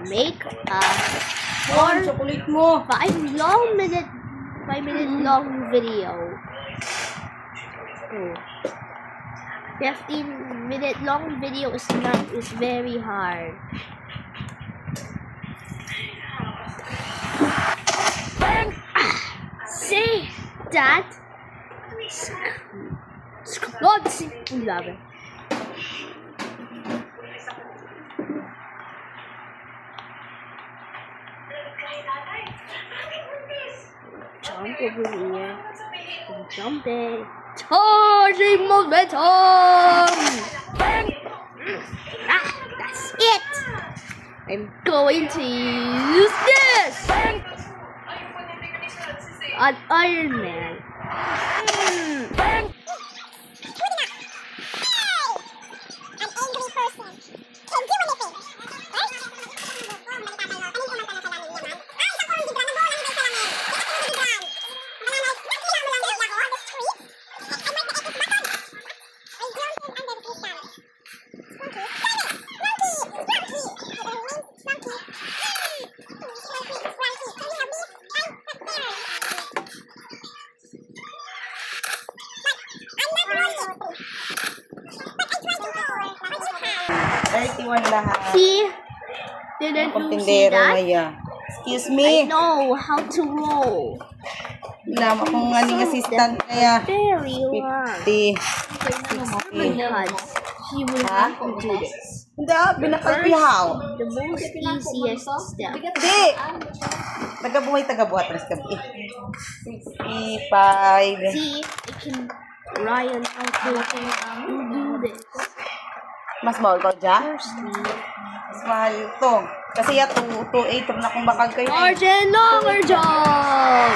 make a 5 minute long video. 15-minute long video is very hard. Say that. Love it. Jump over here. Jumping. Charging momentum. That's it. I'm going to use this. An Iron Man. Lahat. See? Didn't you see that? Excuse me. I know how to roll. Wala mo kung aling assistant kaya. Very hard. 50. Because she will have to do this. Hindi, binakalpihaw. The most easiest step. Hindi. Tagabuhat. Mas gabi. 65. See, I can Ryan how to do this. Mas mahal ko dyan? Firstly, Mas mahal ito. Kasi ya 2.8 na kung bakal kayo. Arjen longer jump!